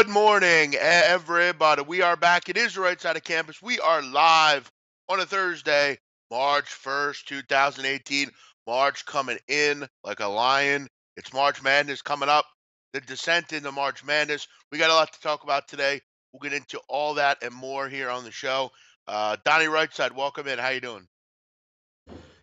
Good morning, everybody. We are back. It is the right side of campus. We are live on a Thursday, March 1st, 2018. March coming in like a lion. It's March Madness coming up. The descent into March Madness. We got a lot to talk about today. We'll get into all that and more here on the show. Donnie Rightside, welcome in. How you doing?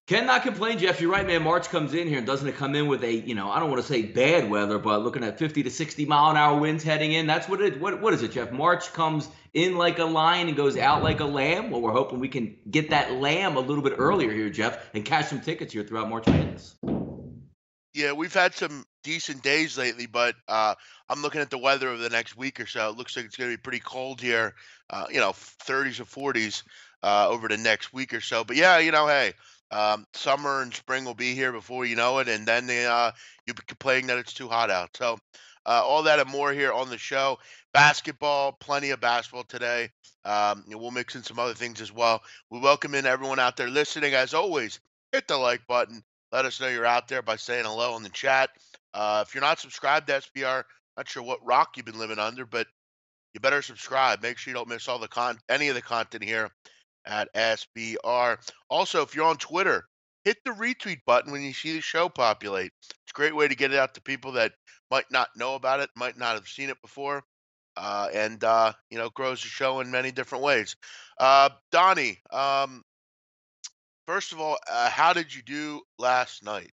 Cannot complain, Jeff. You're right, man. March comes in here, and doesn't it come in with a, I don't want to say bad weather, but looking at 50 to 60 mile an hour winds heading in. That's what is it, Jeff? March comes in like a lion and goes out like a lamb. Well, we're hoping we can get that lamb a little bit earlier here, Jeff, and cash some tickets here throughout March Madness. Yeah, we've had some decent days lately, but I'm looking at the weather over the next week or so. It looks like it's going to be pretty cold here, 30s or 40s over the next week or so. But yeah, hey, summer and spring will be here before you know it, and then you'll be complaining that it's too hot out. So all that and more here on the show. Basketball, plenty of basketball today. We'll mix in some other things as well. We welcome in everyone out there listening. As always, hit the like button. Let us know you're out there by saying hello in the chat. If you're not subscribed to SBR, not sure what rock you've been living under, but you better subscribe. Make sure you don't miss all the any of the content here at SBR. Also, if you're on Twitter, hit the retweet button when you see the show populate. It's a great way to get it out to people that might not know about it, might not have seen it before, and grows the show in many different ways. Donnie, first of all, how did you do last night?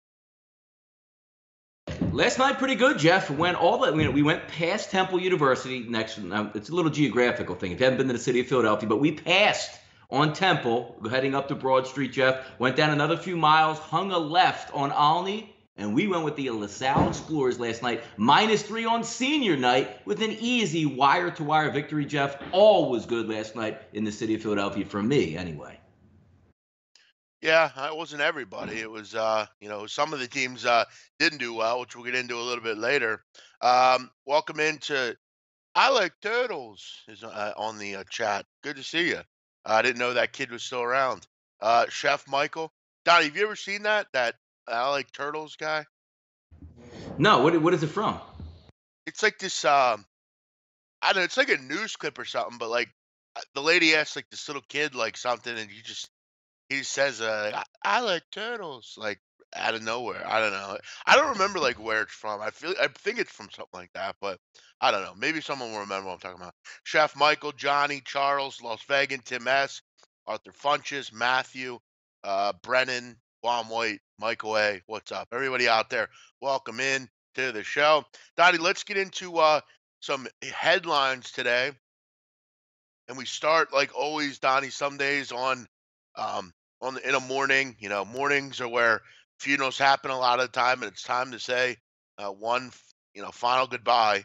Last night, pretty good, Jeff. We went past Temple University. Next, it's a little geographical thing. If you haven't been to the city of Philadelphia, but we passed on Temple, heading up to Broad Street, Jeff. Went down another few miles, hung a left on Olney, and we went with the LaSalle Explorers last night. -3 on senior night with an easy wire-to-wire victory, Jeff. All was good last night in the city of Philadelphia, for me, anyway. Yeah, it wasn't everybody. It was, some of the teams didn't do well, which we'll get into a little bit later. Welcome into I Like Turtles is on the chat. Good to see you. I didn't know that kid was still around. Chef Michael. Donnie, have you ever seen that I Like Turtles guy? No, what is it from? It's like this, I don't know, it's like a news clip or something, but like the lady asked like this little kid like something, and he says, I like turtles, like out of nowhere. I don't know. I don't remember like where it's from. I think it's from something like that, but I don't know. Maybe someone will remember what I'm talking about. Chef Michael, Johnny, Charles, Las Vegas, Tim S, Arthur Funches, Matthew, Brennan, Juan White, Michael A. What's up? Everybody out there, welcome in to the show. Donnie, let's get into some headlines today. And we start like always, Donnie, some days in a morning. Mornings are where funerals happen a lot of the time, and it's time to say one final goodbye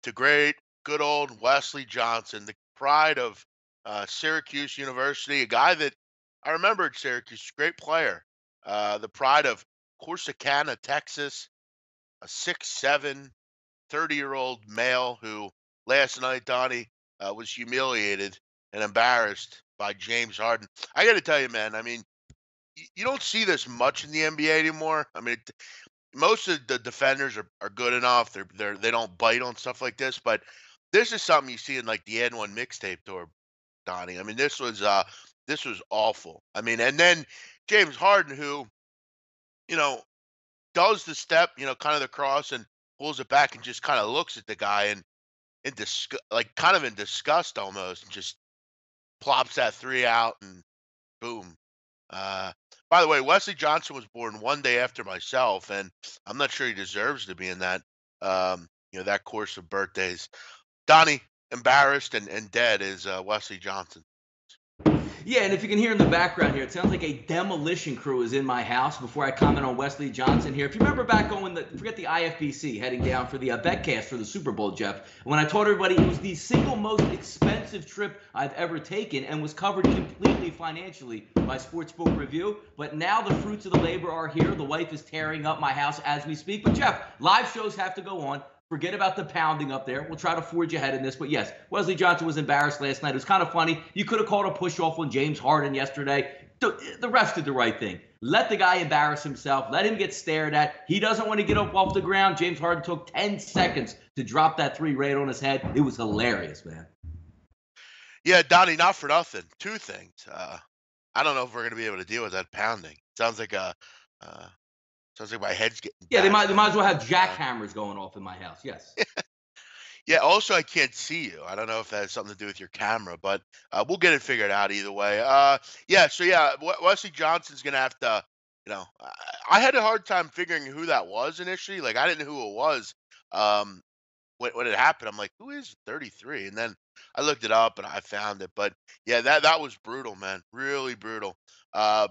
to good old Wesley Johnson, the pride of Syracuse University, a guy that I remember at Syracuse, great player, the pride of Corsicana, Texas, a 6'7", 30-year-old male who last night, Donnie, was humiliated and embarrassed by James Harden. I got to tell you, man, I mean, you don't see this much in the NBA anymore. I mean, most of the defenders are good enough. They don't bite on stuff like this, but this is something you see in like the N1 mixtape tour, Donnie. I mean, this was awful. I mean, and then James Harden, who, does the step, kind of the cross and pulls it back and just kind of looks at the guy and kind of in disgust almost, and just plops that three out and boom. By the way, Wesley Johnson was born one day after myself, and I'm not sure he deserves to be in that, that course of birthdays. Donnie, embarrassed and dead is Wesley Johnson. Yeah, and if you can hear in the background here, it sounds like a demolition crew is in my house before I comment on Wesley Johnson here. If you remember back on forget the IFBC, heading down for the betcast for the Super Bowl, Jeff, when I told everybody it was the single most expensive trip I've ever taken and was covered completely financially by Sportsbook Review. But now the fruits of the labor are here. The wife is tearing up my house as we speak. But Jeff, live shows have to go on. Forget about the pounding up there. We'll try to forge ahead in this. But yes, Wesley Johnson was embarrassed last night. It was kind of funny. You could have called a push-off on James Harden yesterday. The refs did the right thing. Let the guy embarrass himself. Let him get stared at. He doesn't want to get up off the ground. James Harden took 10 seconds to drop that three right on his head. It was hilarious, man. Yeah, Donnie, not for nothing. Two things. I don't know if we're gonna be able to deal with that pounding. Uh, sounds like my head's getting Yeah, bashed they in. might as well have jackhammers going off in my house. Yes. Yeah. Also, I can't see you. I don't know if that has something to do with your camera, but we'll get it figured out either way. Yeah. So yeah, Wesley Johnson's gonna have to. I had a hard time figuring who that was initially. Like, I didn't know who it was. Um, when it happened, I'm like, who is 33? And then I looked it up and I found it. But yeah, that was brutal, man. Really brutal. Uh,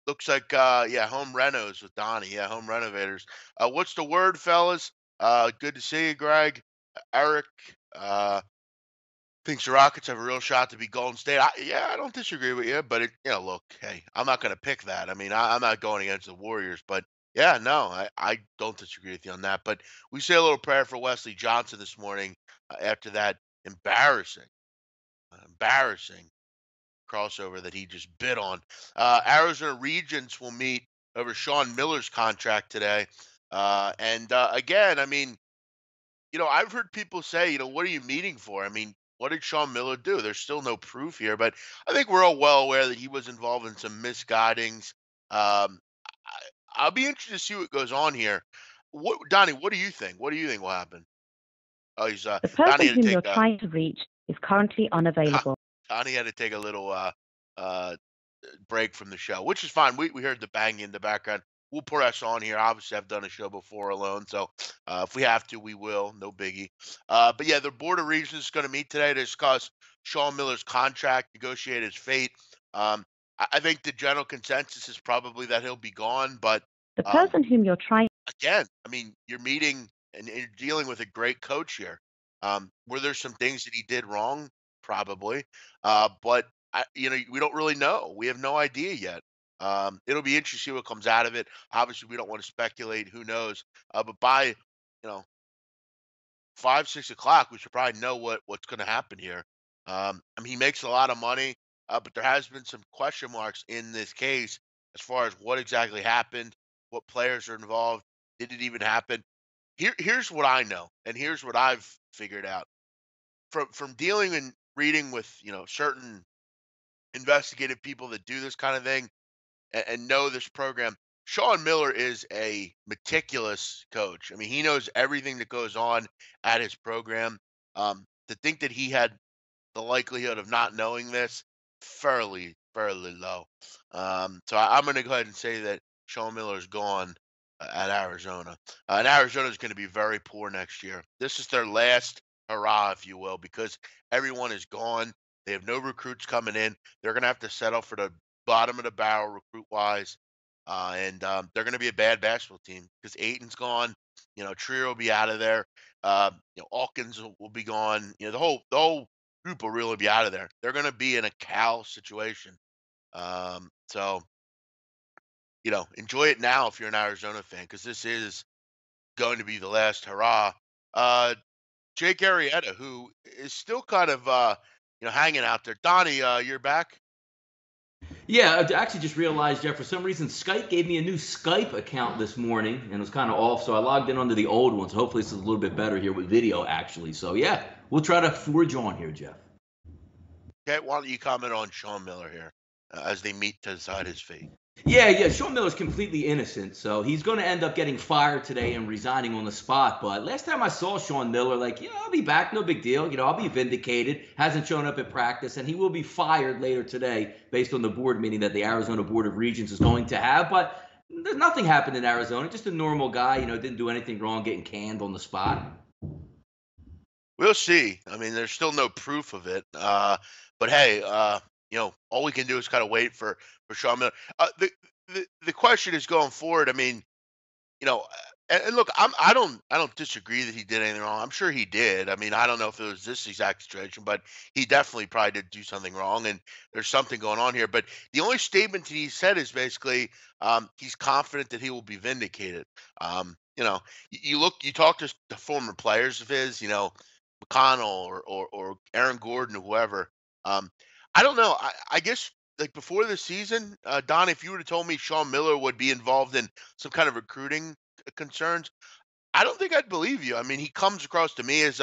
looks like yeah, home renos with Donnie. Yeah, home renovators. What's the word, fellas? Good to see you, Greg. Eric. Thinks the Rockets have a real shot to be Golden State. Yeah, I don't disagree with you, but look, hey, I'm not going to pick that. I mean, I'm not going against the Warriors, but yeah, no, I don't disagree with you on that. But we say a little prayer for Wesley Johnson this morning after that embarrassing crossover that he just bit on. Arizona Regents will meet over Sean Miller's contract today, and again, I mean, I've heard people say, what are you meeting for? I mean, what did Sean Miller do? There's still no proof here, but I think we're all well aware that he was involved in some misguidings. I'll be interested to see what goes on here. Donnie? What do you think? What do you think will happen? Oh, he's The Donnie person had to whom take you're trying to reach is currently unavailable. Donnie had to take a little uh break from the show, which is fine. We heard the banging in the background. We'll press on here. Obviously, I've done a show before alone, so if we have to, we will. No biggie. But yeah, the Board of Regents is going to meet today to discuss Sean Miller's contract, negotiate his fate. I think the general consensus is probably that he'll be gone, but The um, person whom you're trying again, I mean, you're meeting and you're dealing with a great coach here. Were there some things that he did wrong? Probably. But we don't really know. We have no idea yet. It'll be interesting to see what comes out of it. Obviously, we don't want to speculate. Who knows? But by know 5, 6 o'clock, we should probably know what's going to happen here. I mean, he makes a lot of money, but there has been some question marks in this case as far as what exactly happened, what players are involved, did it even happen? Here's what I know, and here's what I've figured out from dealing and reading with certain investigative people that do this kind of thing and know this program. Sean Miller is a meticulous coach. I mean, he knows everything that goes on at his program. To think that he had the likelihood of not knowing this fairly low. So I'm going to go ahead and say that Sean Miller is gone at Arizona, and Arizona is going to be very poor next year. This is their last hurrah, if you will, because everyone is gone. They have no recruits coming in. They're going to have to settle for the bottom of the barrel recruit wise, and they're going to be a bad basketball team because Aiton's gone. Trier will be out of there. Alkins will be gone. The whole group will really be out of there. They're going to be in a Cal situation. So enjoy it now if you're an Arizona fan, because this is going to be the last hurrah. Jake Arrieta, who is still kind of hanging out there. Donnie, you're back. Yeah, I actually just realized, Jeff, for some reason, Skype gave me a new Skype account this morning, and it was kind of off, so I logged in under the old one. So hopefully this is a little bit better here with video, actually. So, yeah, we'll try to forge on here, Jeff. Okay, why don't you comment on Sean Miller here as they meet to decide his fate? Yeah. Sean Miller's completely innocent, so he's going to end up getting fired today and resigning on the spot. But last time I saw Sean Miller, I'll be back, no big deal. I'll be vindicated. Hasn't shown up at practice, and he will be fired later today based on the board meeting that the Arizona Board of Regents is going to have. But there's nothing happened in Arizona. Just a normal guy, didn't do anything wrong, getting canned on the spot. We'll see. I mean, there's still no proof of it. But hey, all we can do is kind of wait for Sean Miller. The question is going forward. I mean, and look, I don't disagree that he did anything wrong. I'm sure he did. I mean, I don't know if it was this exact situation, but he definitely probably did do something wrong, and there's something going on here. But the only statement that he said is basically he's confident that he will be vindicated. You talk to the former players of his, McConnell or Aaron Gordon or whoever. I don't know. I guess like before the season, Don, if you would have told me Sean Miller would be involved in some kind of recruiting concerns, I don't think I'd believe you. I mean, he comes across to me as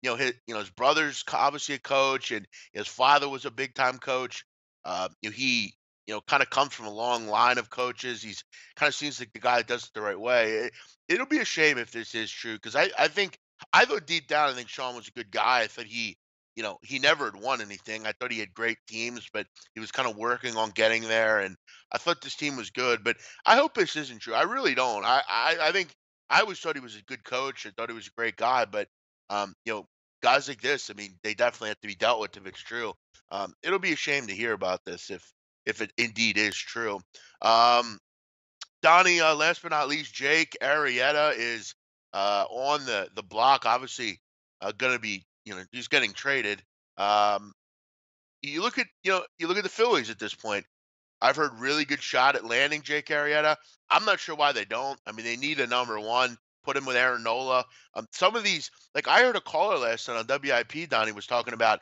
his brother's obviously a coach, and his father was a big time coach. He kind of comes from a long line of coaches. He's kind of seems like the guy that does it the right way. It'll be a shame if this is true because I thought deep down I think Sean was a good guy. I thought he never had won anything. I thought he had great teams, but he was kind of working on getting there. And I thought this team was good, but I hope this isn't true. I really don't. I think I always thought he was a good coach. I thought he was a great guy, but guys like this, I mean, they definitely have to be dealt with if it's true. It'll be a shame to hear about this if it indeed is true. Um, Donnie, last but not least, Jake Arrieta is on the block. Obviously, going to be he's getting traded. Um, you look at the Phillies at this point. I've heard really good shot at landing Jake Arrieta. I'm not sure why they don't. I mean, they need a number one. Put him with Aaron Nola. Some of these, like I heard a caller last night on WIP. Donnie was talking about,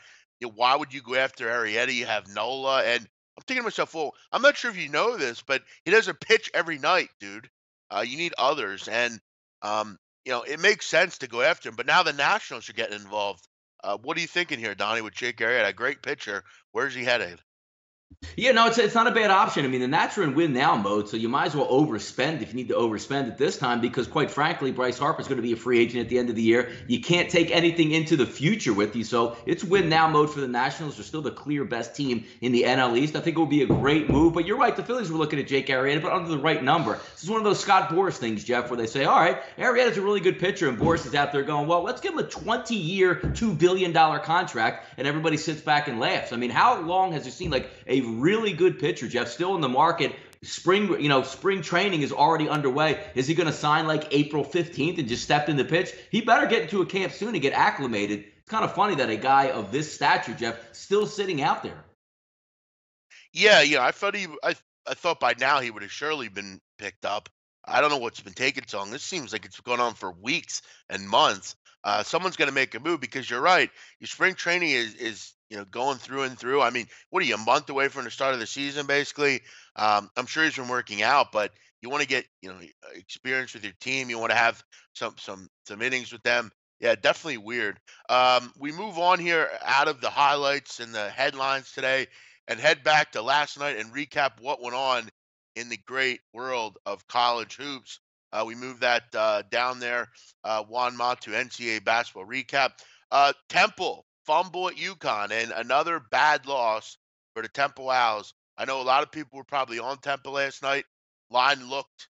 why would you go after Arrieta? You have Nola, and I'm thinking to myself, well, I'm not sure if you know this, but he doesn't pitch every night, dude. You need others, and it makes sense to go after him. But now the Nationals are getting involved. What are you thinking here, Donnie? With Jake Arrieta, a great pitcher, where's he headed? Yeah, no, it's not a bad option. I mean, the Nats are in win now mode, so you might as well overspend if you need to overspend at this time because, quite frankly, Bryce Harper's going to be a free agent at the end of the year. You can't take anything into the future with you, so it's win now mode for the Nationals. They're still the clear best team in the NL East. I think it would be a great move, but you're right. The Phillies were looking at Jake Arrieta, but under the right number. This is one of those Scott Boras things, Jeff, where they say, all right, Arrieta's a really good pitcher, and Boras is out there going, well, let's give him a 20-year, $2 billion contract, and everybody sits back and laughs. I mean, how long has it seen like a really good pitcher, Jeff, still in the market? Spring training is already underway. Is he going to sign like April 15th and just step in the pitch? He better get into a camp soon and get acclimated. It's kind of funny that a guy of this stature, Jeff, still sitting out there. Yeah, I thought I thought by now he would have surely been picked up. I don't know what's been taking so long. This seems like it's going on for weeks and months. Someone's going to make a move because you're right. Your spring training is going through and through. I mean, what are you, a month away from the start of the season, basically? I'm sure he's been working out, but you want to get experience with your team. You want to have some innings with them. Yeah, definitely weird. We move on here out of the highlights and the headlines today and head back to last night and recap what went on in the great world of college hoops. We move that down there. Juan Matu, NCAA basketball recap. Temple fumble at UConn and another bad loss for the Temple Owls. I know a lot of people were probably on Temple last night. Line looked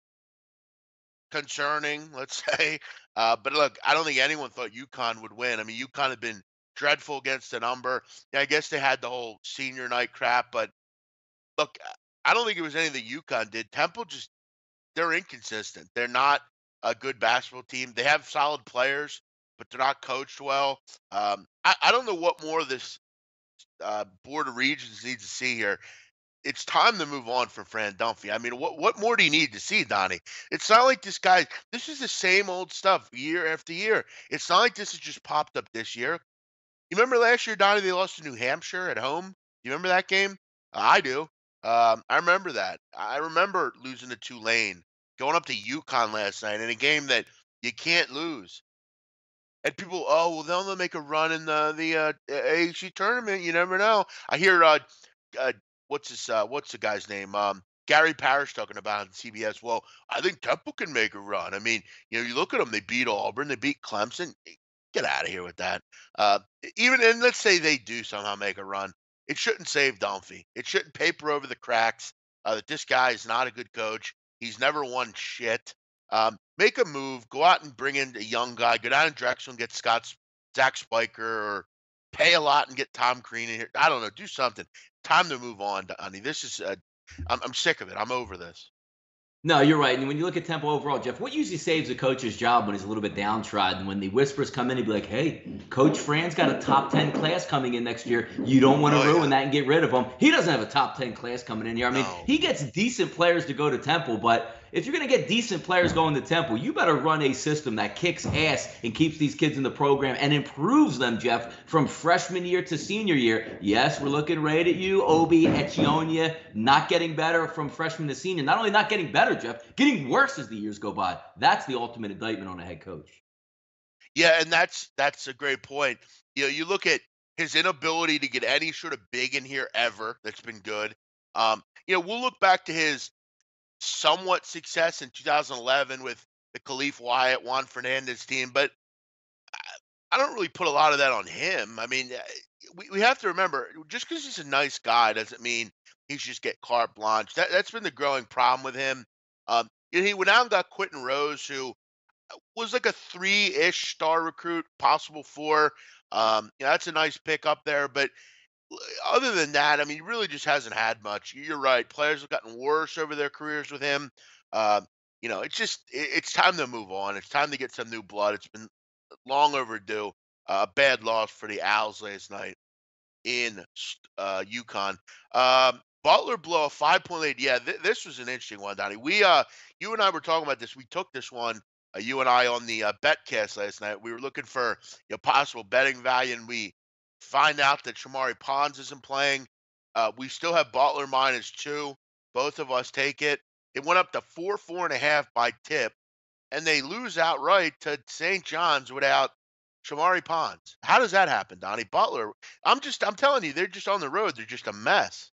concerning, let's say. But look, I don't think anyone thought UConn would win. I mean, UConn had been dreadful against the number. Yeah, I guess they had the whole senior night crap, but look, I don't think it was anything UConn did. Temple they're inconsistent. They're not a good basketball team. They have solid players, but they're not coached well. I don't know what more this Board of Regents needs to see here. It's time to move on from Fran Dunphy. I mean, what more do you need to see, Donnie? It's not like this is the same old stuff year after year. It's not like this has just popped up this year. You remember last year, Donnie, they lost to New Hampshire at home? You remember that game? I do. I remember that. I remember losing to Tulane, going up to UConn last night in a game that you can't lose. And people, oh, well, they'll make a run in the AAC tournament. You never know. I hear what's the guy's name? Gary Parrish talking about it on CBS. Well, I think Temple can make a run. I mean, you look at them. They beat Auburn. They beat Clemson. Get out of here with that. And let's say they do somehow make a run. It shouldn't save Dunphy. It shouldn't paper over the cracks that this guy is not a good coach. He's never won shit. Make a move. Go out and bring in a young guy. Go down to Drexel and get Zach Spiker, or pay a lot and get Tom Crean in here. I don't know. Do something. Time to move on, Donnie. This is I'm sick of it. I'm over this. No, you're right. And when you look at Temple overall, Jeff, what usually saves a coach's job when he's a little bit downtrodden? When the whispers come in, he'd be like, hey, Coach Fran's got a top 10 class coming in next year. You don't want to ruin that and get rid of him. He doesn't have a top 10 class coming in here. I mean, he gets decent players to go to Temple, but If you're going to get decent players going to Temple, you better run a system that kicks ass and keeps these kids in the program and improves them, Jeff, from freshman year to senior year. Yes, we're looking right at you, Obi, Echionia, not getting better from freshman to senior. Not only not getting better, Jeff, getting worse as the years go by. That's the ultimate indictment on a head coach. Yeah, and that's a great point. You look at his inability to get any sort of big in here ever. That's been good. We'll look back to his somewhat success in 2011 with the Khalif Wyatt, Juan Fernandez team, but I don't really put a lot of that on him. I mean, we have to remember, just because he's a nice guy doesn't mean he should just get carte blanche. That's been the growing problem with him. He went out and got Quentin Rose, who was like a 3-ish star recruit, possible 4. That's a nice pick up there. But other than that, I mean, he really just hasn't had much. You're right. Players have gotten worse over their careers with him. It's time to move on. It's time to get some new blood. It's been long overdue. A bad loss for the Owls last night in UConn. Butler blew a 5.8 lead. Yeah, this was an interesting one, Donnie. You and I were talking about this. We took this one, you and I, on the betcast last night. We were looking for possible betting value, and we find out that Shamari Pons isn't playing. We still have Butler -2. Both of us take it. It went up to 4.5 by tip, and they lose outright to St. John's without Shamari Pons. How does that happen, Donnie? Butler, I'm telling you, they're just on the road. They're just a mess.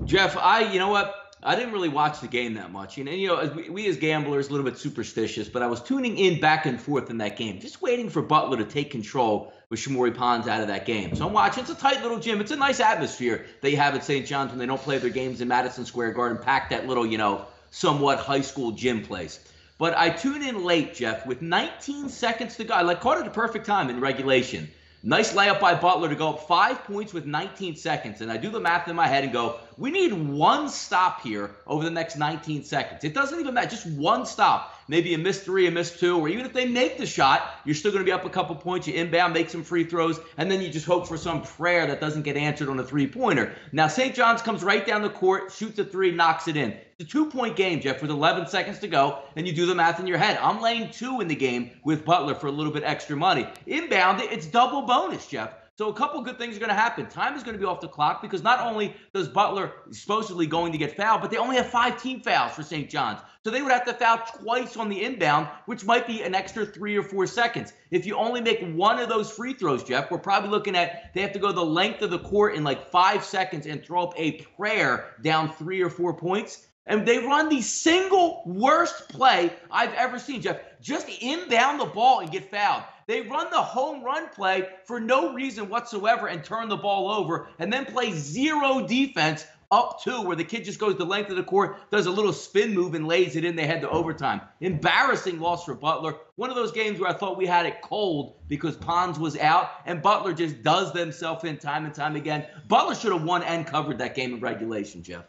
Jeff, you know what? I didn't really watch the game that much. We as gamblers, a little bit superstitious, but I was tuning in back and forth in that game, just waiting for Butler to take control with Shamari Pons out of that game. So I'm watching. It's a tight little gym. It's a nice atmosphere they have at St. John's when they don't play their games in Madison Square Garden, pack that little, somewhat high school gym place. But I tune in late, Jeff, with 19 seconds to go. I caught it at the perfect time in regulation. Nice layup by Butler to go up 5 points with 19 seconds. And I do the math in my head and go, we need one stop here over the next 19 seconds. It doesn't even matter. Just one stop. Maybe a missed 3, a missed 2, or even if they make the shot, you're still going to be up a couple points. You inbound, make some free throws, and then you just hope for some prayer that doesn't get answered on a 3-pointer. Now, St. John's comes right down the court, shoots a 3, knocks it in. It's a 2-point game, Jeff, with 11 seconds to go, and you do the math in your head. I'm laying 2 in the game with Butler for a little bit extra money. Inbound, it's double bonus, Jeff. So a couple good things are going to happen. Time is going to be off the clock because not only does Butler supposedly going to get fouled, but they only have 5 team fouls for St. John's. So they would have to foul twice on the inbound, which might be an extra 3 or 4 seconds. If you only make one of those free throws, Jeff, we're probably looking at they have to go the length of the court in like 5 seconds and throw up a prayer down 3 or 4 points. And they run the single worst play I've ever seen, Jeff. Just inbound the ball and get fouled. They run the home run play for no reason whatsoever and turn the ball over and then play zero defense up 2 where the kid just goes the length of the court, does a little spin move and lays it in. They head to overtime. Embarrassing loss for Butler. One of those games where I thought we had it cold because Pons was out and Butler just does themselves in time and time again. Butler should have won and covered that game in regulation, Jeff.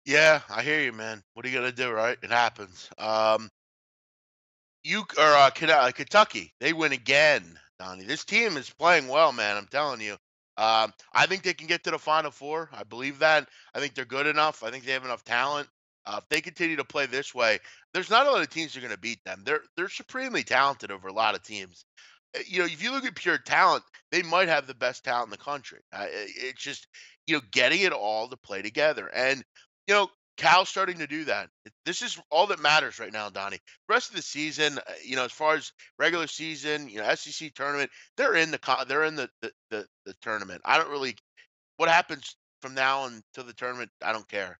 Yeah, I hear you, man. What are you gonna do, right? It happens. Kentucky, they win again, Donnie. This team is playing well, man. I'm telling you. I think they can get to the Final Four. I believe that. I think they're good enough. I think they have enough talent. If they continue to play this way, there's not a lot of teams that are going to beat them. They're supremely talented over a lot of teams. If you look at pure talent, they might have the best talent in the country. It's just getting it all to play together. And Cal's starting to do that. This is all that matters right now, Donnie. The rest of the season, as far as regular season, SEC tournament, they're in the tournament. I don't really what happens from now until the tournament. I don't care.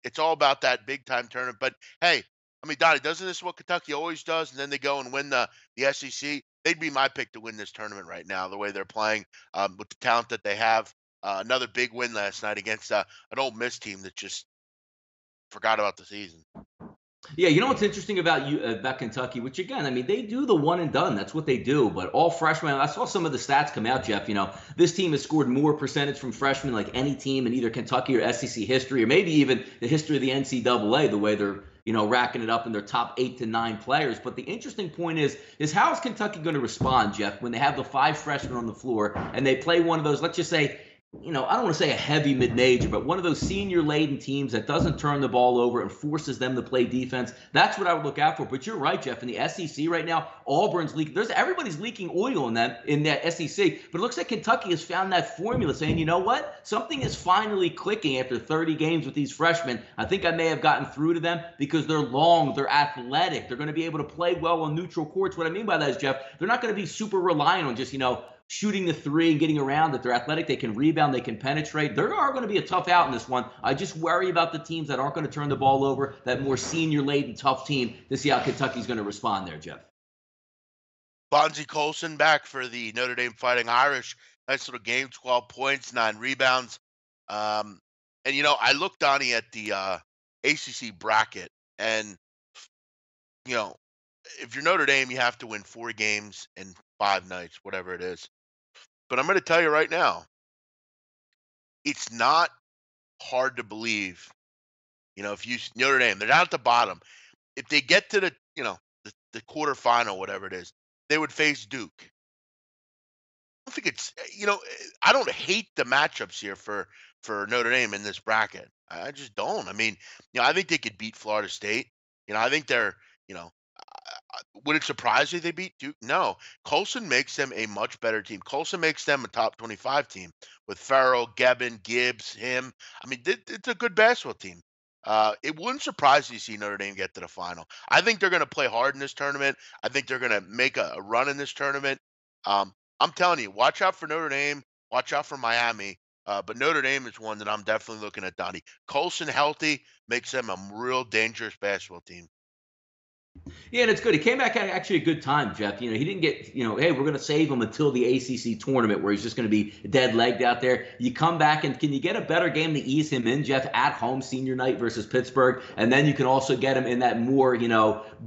It's all about that big time tournament. But hey, I mean, Donnie, doesn't this what Kentucky always does? And then they go and win the SEC. They'd be my pick to win this tournament right now. The way they're playing, with the talent that they have. Another big win last night against an Ole Miss team that just forgot about the season. Yeah, what's interesting about Kentucky, which again, I mean, they do the one and done. That's what they do. But all freshmen, I saw some of the stats come out, Jeff. This team has scored more percentage from freshmen like any team in either Kentucky or SEC history, or maybe even the history of the NCAA, the way they're racking it up in their top 8 to 9 players. But the interesting point is how is Kentucky going to respond, Jeff, when they have the 5 freshmen on the floor and they play one of those, let's just say, I don't want to say a heavy mid-major, but one of those senior-laden teams that doesn't turn the ball over and forces them to play defense. That's what I would look out for. But you're right, Jeff. In the SEC right now, Auburn's leaking. Everybody's leaking oil in that SEC. But it looks like Kentucky has found that formula, saying, you know what? Something is finally clicking after 30 games with these freshmen. I think I may have gotten through to them because they're long, they're athletic, they're going to be able to play well on neutral courts. What I mean by that is, Jeff, they're not going to be super reliant on just, shooting the three and getting around it. They're athletic. They can rebound. They can penetrate. There are going to be a tough out in this one. I just worry about the teams that aren't going to turn the ball over, that more senior-laden, tough team, to see how Kentucky's going to respond there, Jeff. Bonzie Colson back for the Notre Dame Fighting Irish. Nice little game, 12 points, 9 rebounds. And, I looked, Donnie, at the ACC bracket. And, if you're Notre Dame, you have to win 4 games in 5 nights, whatever it is. But I'm going to tell you right now, it's not hard to believe, if Notre Dame, they're down at the bottom. If they get to the quarterfinal, whatever it is, they would face Duke. I don't think it's, I don't hate the matchups here for Notre Dame in this bracket. I just don't. I mean, I think they could beat Florida State. I think they're, would it surprise you they beat Duke? No. Colson makes them a much better team. Colson makes them a top 25 team with Farrell, Gebbin, Gibbs, him. I mean, it's a good basketball team. It wouldn't surprise you to see Notre Dame get to the final. I think they're going to play hard in this tournament. I think they're going to make a run in this tournament. I'm telling you, watch out for Notre Dame. Watch out for Miami. But Notre Dame is one that I'm definitely looking at, Donnie. Colson healthy makes them a real dangerous basketball team. Yeah, and it's good. He came back at actually a good time, Jeff. He didn't get, hey, we're going to save him until the ACC tournament where he's just going to be dead-legged out there. You come back, and can you get a better game to ease him in, Jeff, at home senior night versus Pittsburgh? And then you can also get him in that more,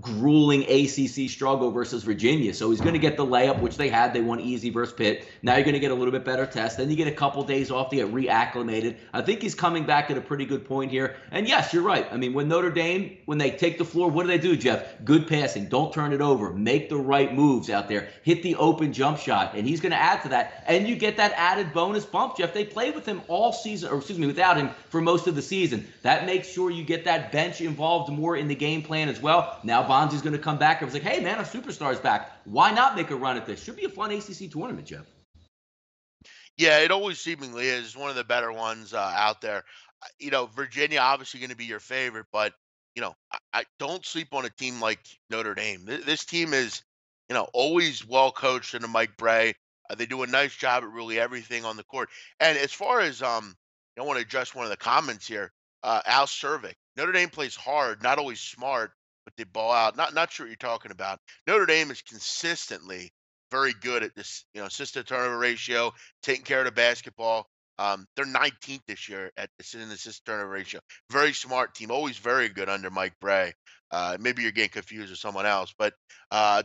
grueling ACC struggle versus Virginia. So he's going to get the layup, which they had. They won easy versus Pitt. Now you're going to get a little bit better test. Then you get a couple days off to get reacclimated. I think he's coming back at a pretty good point here. And yes, you're right. I mean, when Notre Dame, when they take the floor, what do, Jeff? Good passing. Don't turn it over. Make the right moves out there. Hit the open jump shot. And he's going to add to that. And you get that added bonus bump, Jeff. They played with him all season, without him for most of the season. That makes sure you get that bench involved more in the game plan as well. Now Bonzie's going to come back and was like, hey, man, a superstar's back. Why not make a run at this? Should be a fun ACC tournament, Jeff. Yeah, it always seemingly is. It's one of the better ones out there. Virginia obviously going to be your favorite, but I don't sleep on a team like Notre Dame. This team is, always well coached under Mike Bray. They do a nice job at really everything on the court. And as far as I want to address one of the comments here. Al Cervic. Notre Dame plays hard, not always smart, but they ball out. Not sure what you're talking about. Notre Dame is consistently very good at this, assist to turnover ratio, taking care of the basketball. They're 19th this year at in the assist turnover ratio. Very smart team, always very good under Mike Bray. Maybe you're getting confused with someone else, but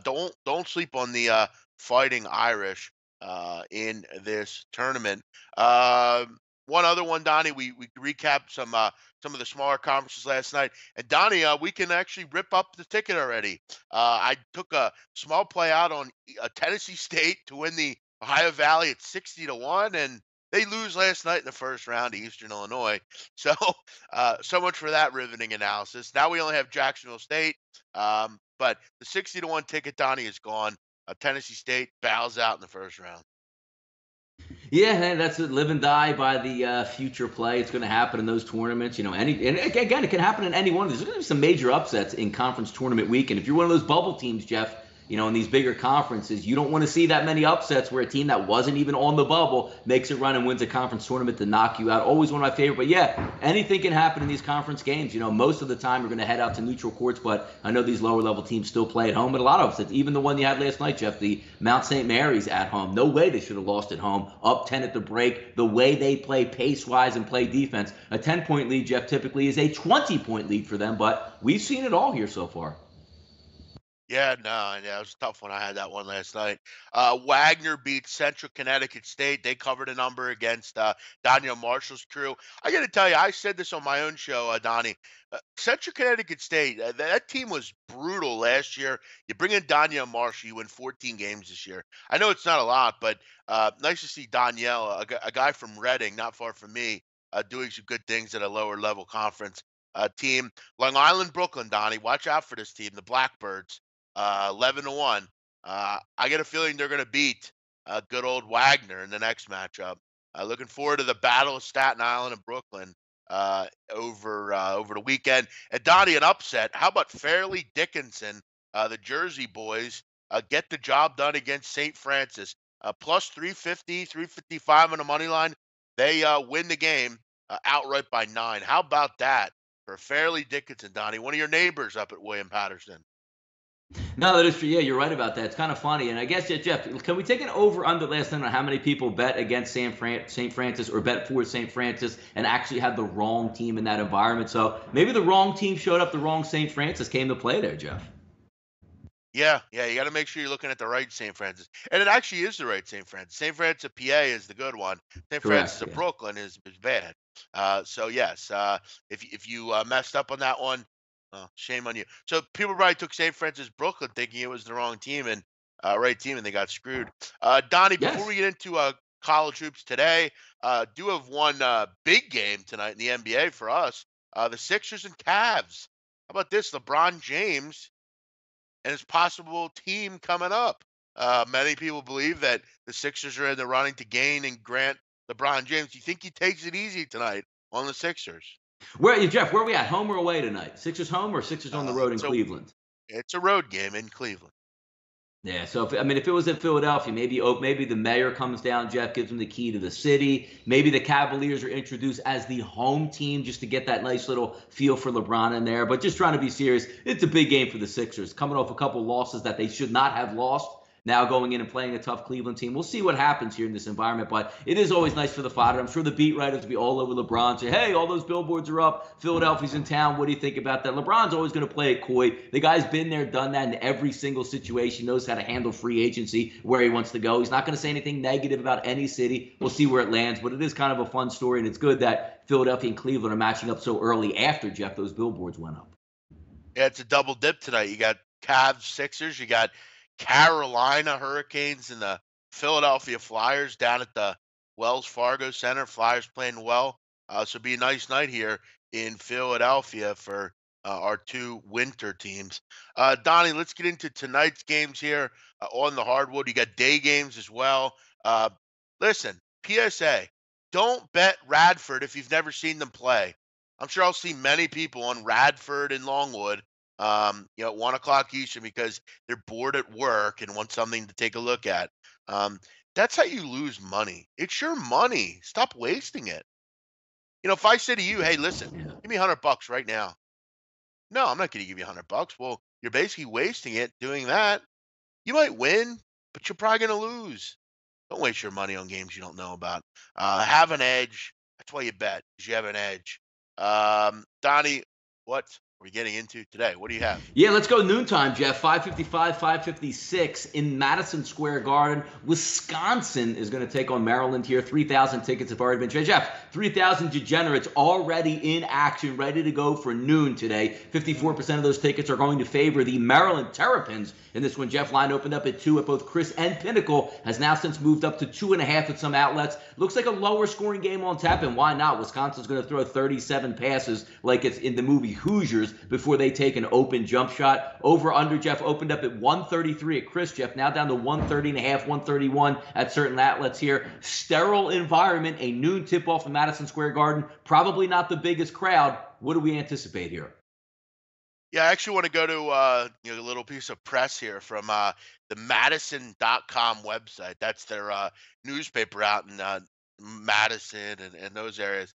don't sleep on the Fighting Irish in this tournament. One other one, Donnie. We recapped some of the smaller conferences last night, and Donnie, we can actually rip up the ticket already. I took a small play out on Tennessee State to win the Ohio Valley at 60-1, and they lose last night in the first round to Eastern Illinois. So, so much for that riveting analysis. Now we only have Jacksonville State, but the 60-1 ticket, Donnie, is gone. Tennessee State bows out in the first round. Yeah, that's it. Live and die by the future play. It's going to happen in those tournaments. And again, it can happen in any one of these. There's going to be some major upsets in conference tournament weekend. If you're one of those bubble teams, Jeff, in these bigger conferences, you don't want to see that many upsets where a team that wasn't even on the bubble makes a run and wins a conference tournament to knock you out. Always one of my favorite. But yeah, anything can happen in these conference games. Most of the time you're going to head out to neutral courts, but I know these lower level teams still play at home. But a lot of upsets, even the one you had last night, Jeff, the Mount St. Mary's at home. No way they should have lost at home. Up 10 at the break. The way they play pace-wise and play defense. A 10-point lead, Jeff, typically is a 20-point lead for them. But we've seen it all here so far. Yeah, no, yeah, it was a tough one. I had that one last night. Wagner beat Central Connecticut State. They covered a number against Daniel Marshall's crew. I got to tell you, I said this on my own show, Donnie. Central Connecticut State, that team was brutal last year. You bring in Daniel Marshall, you win 14 games this year. I know it's not a lot, but nice to see Danielle, a guy from Reading, not far from me, doing some good things at a lower level conference team. Long Island, Brooklyn, Donnie. Watch out for this team, the Blackbirds. 11-1. I get a feeling they're going to beat good old Wagner in the next matchup. Looking forward to the Battle of Staten Island and Brooklyn over the weekend. And Donnie, an upset. How about Fairleigh Dickinson, the Jersey boys, get the job done against St. Francis? Plus 350, 355 on the money line. They win the game outright by 9. How about that for Fairleigh Dickinson, Donnie? One of your neighbors up at William Patterson. No, that is true. Yeah, you're right about that. It's kind of funny. And I guess, yeah, Jeff, can we take an over-under last night on how many people bet against St. Francis or bet for St. Francis and actually had the wrong team in that environment? So maybe the wrong team showed up, the wrong St. Francis came to play there, Jeff. Yeah, yeah, you got to make sure you're looking at the right St. Francis, and it actually is the right St. Francis. St. Francis of PA is the good one. St. Francis Correct. of Yeah. Brooklyn is bad. So yes, if you messed up on that one, shame on you. So people probably took St. Francis Brooklyn thinking it was the wrong team and right team, and they got screwed. Donnie, before Yes. we get into college hoops today, do have one big game tonight in the NBA for us. The Sixers and Cavs. How about this? LeBron James and his possible team coming up. Many people believe that the Sixers are in the running to gain and grant LeBron James. Do you think he takes it easy tonight on the Sixers? Jeff, where are we at? Home or away tonight? Sixers home or Sixers on the road in So Cleveland? it's a road game in Cleveland. Yeah, so if it was in Philadelphia, maybe the mayor comes down, Jeff gives him the key to the city. Maybe the Cavaliers are introduced as the home team just to get that nice little feel for LeBron in there. But just trying to be serious, it's a big game for the Sixers, coming off a couple losses that they should not have lost. Now going in and playing a tough Cleveland team. We'll see what happens here in this environment, but it is always nice for the fodder. I'm sure the beat writers will be all over LeBron, say, hey, all those billboards are up. Philadelphia's in town. What do you think about that? LeBron's always going to play it coy. The guy's been there, done that in every single situation, knows how to handle free agency, where he wants to go. He's not going to say anything negative about any city. We'll see where it lands, but it is kind of a fun story, and it's good that Philadelphia and Cleveland are matching up so early after, Jeff, those billboards went up. Yeah, it's a double dip tonight. You got Cavs, Sixers. You got Carolina Hurricanes and the Philadelphia Flyers down at the Wells Fargo Center. Flyers playing well. So it'll be a nice night here in Philadelphia for our two winter teams. Donnie, let's get into tonight's games here on the hardwood. You got day games as well. Uh, Listen, PSA, don't bet Radford if you've never seen them play. I'm sure I'll see many people on Radford and Longwood at 1 o'clock Eastern because they're bored at work and want something to take a look at. Um, that's how you lose money. It's your money. Stop wasting it. If I say to you, hey, listen, Yeah. give me $100 right now. No, I'm not going to give you $100. Well, you're basically wasting it doing that. You might win, but you're probably going to lose. Don't waste your money on games you don't know about. Have an edge. That's why you bet, because you have an edge. Donnie, what are we getting into today? What do you have? Yeah, let's go noontime, Jeff. 5:55, 5:56 in Madison Square Garden. Wisconsin is going to take on Maryland here. 3,000 tickets have already been traded. Jeff, 3,000 degenerates already in action, ready to go for noon today. 54% of those tickets are going to favor the Maryland Terrapins in this one. Jeff, line opened up at 2 at both Chris and Pinnacle, has now since moved up to 2.5 at some outlets. Looks like a lower scoring game on tap, and why not? Wisconsin's going to throw 37 passes like it's in the movie Hoosiers before they take an open jump shot. Over under, Jeff, opened up at 133 at Chris, Jeff, now down to 130.5, 131 at certain outlets here. Sterile environment, a noon tip-off in Madison Square Garden. Probably not the biggest crowd. What do we anticipate here? Yeah, I actually want to go to a little piece of press here from the Madison.com website. That's their newspaper out in Madison and those areas.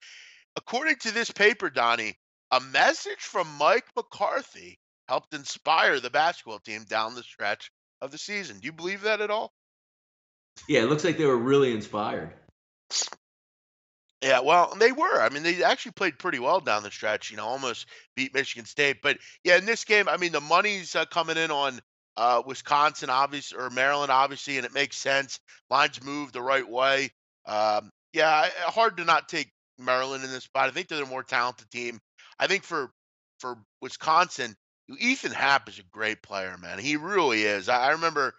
According to this paper, Donnie, a message from Mike McCarthy helped inspire the basketball team down the stretch of the season. Do you believe that at all? Yeah, it looks like they were really inspired. Yeah, well, they were. I mean, they actually played pretty well down the stretch, almost beat Michigan State. But yeah, in this game, I mean, the money's coming in on Wisconsin, obviously, or Maryland, obviously, and it makes sense. Lines move the right way. Yeah, hard to not take Maryland in this spot. I think they're the more talented team. I think for Wisconsin, Ethan Happ is a great player, man. He really is. I remember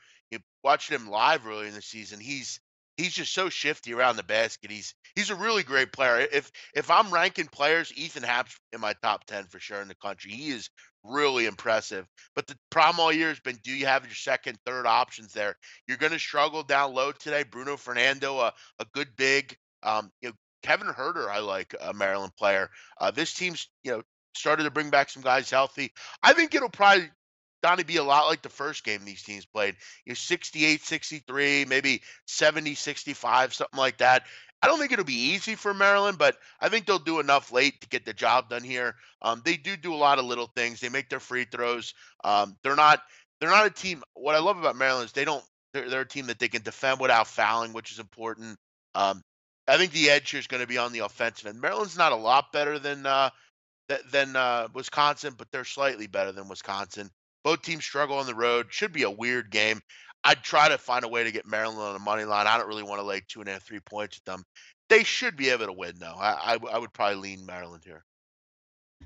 watching him live early in the season. He's just so shifty around the basket. He's a really great player. If I'm ranking players, Ethan Happ's in my top 10 for sure in the country. He is really impressive. But the problem all year has been, do you have your second, third options there? You're going to struggle down low today. Bruno Fernando, a good big. Kevin Herter, I like, a Maryland player. This team's started to bring back some guys healthy. I think it'll probably, Donnie, be a lot like the first game these teams played. 68-63, maybe 70-65, something like that. I don't think it'll be easy for Maryland, but I think they'll do enough late to get the job done here. They do a lot of little things. They make their free throws. They're not a team. What I love about Maryland is they're a team that they can defend without fouling, which is important. Um, I think the edge here is going to be on the offensive end. Maryland's not a lot better than Wisconsin, but they're slightly better than Wisconsin. Both teams struggle on the road. Should be a weird game. I'd try to find a way to get Maryland on the money line. I don't really want to lay 2.5, 3 points with them. They should be able to win, though. I would probably lean Maryland here.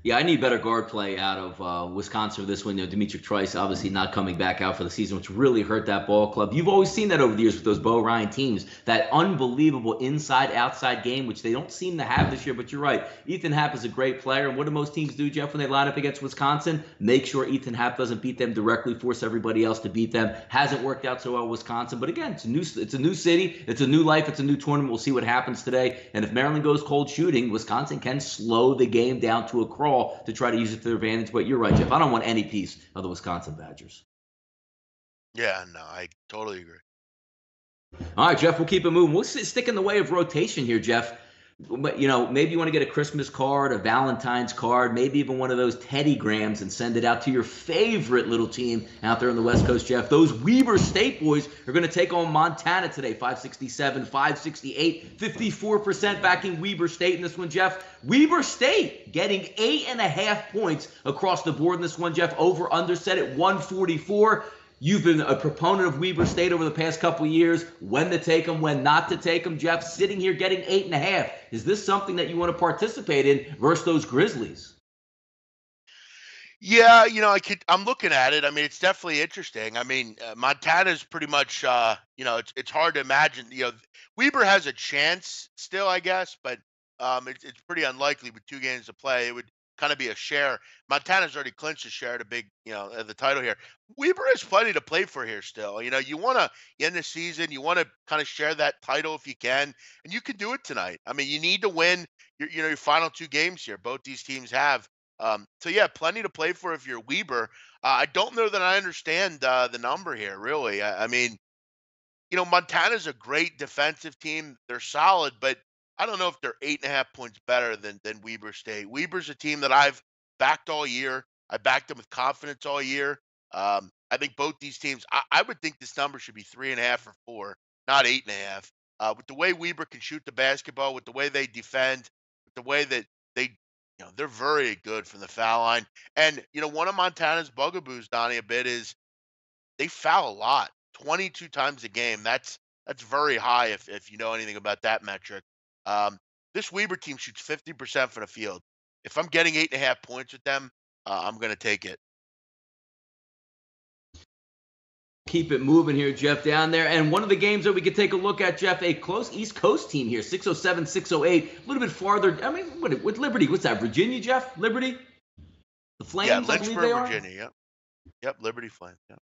Yeah, I need better guard play out of Wisconsin for this one. Dimitri Trice obviously not coming back out for the season, which really hurt that ball club. You've always seen that over the years with those Bo Ryan teams, that unbelievable inside-outside game, which they don't seem to have this year. But you're right, Ethan Happ is a great player. And what do most teams do, Jeff, when they line up against Wisconsin? Make sure Ethan Happ doesn't beat them directly, force everybody else to beat them. Hasn't worked out so well with Wisconsin. But again, it's a new city, it's a new life, it's a new tournament. We'll see what happens today. And if Maryland goes cold shooting, Wisconsin can slow the game down to a crawl to try to use it to their advantage. But you're right, Jeff. I don't want any piece of the Wisconsin Badgers. Yeah, no, I totally agree. All right, Jeff, we'll keep it moving. We'll stick in the way of rotation here, Jeff. Maybe you want to get a Christmas card, a Valentine's card, maybe even one of those Teddy Grams and send it out to your favorite little team out there on the West Coast, Jeff. Those Weber State boys are going to take on Montana today, 567, 568, 54% backing Weber State in this one, Jeff. Weber State getting 8.5 points across the board in this one, Jeff. Over under set at 144. You've been a proponent of Weber State over the past couple of years, when to take them, when not to take them. Jeff, sitting here getting 8.5. Is this something that you want to participate in versus those Grizzlies? Yeah, I'm looking at it. I mean, it's definitely interesting. I mean, Montana's pretty much, it's hard to imagine. Weber has a chance still, I guess, but it's pretty unlikely with 2 games to play. It would kind of be a share. Montana's already clinched a share, the title here. Weber has plenty to play for here still. You want to end the season, you want to kind of share that title if you can, and you can do it tonight. I mean, you need to win your final 2 games here. Both these teams have. So yeah, plenty to play for if you're Weber. I don't know that I understand the number here, really. I mean, Montana's a great defensive team. They're solid, but I don't know if they're 8.5 points better than Weber State. Weber's a team that I've backed all year. I backed them with confidence all year. I think both these teams, I would think this number should be 3.5 or 4, not 8.5. With the way Weber can shoot the basketball, with the way they defend, with the way that they're very good from the foul line. And, one of Montana's bugaboos, Donnie, a bit is they foul a lot, 22 times a game. That's very high if you know anything about that metric. This Weber team shoots 50% from the field. If I'm getting 8.5 points with them, I'm going to take it. Keep it moving here, Jeff, down there. And one of the games that we could take a look at, Jeff, a close East Coast team here, 607, 608, a little bit farther. I mean, with Liberty, what's that, Virginia, Jeff? Liberty? The Flames, Yeah, I believe they are? Virginia, yep, Liberty Flames, yep.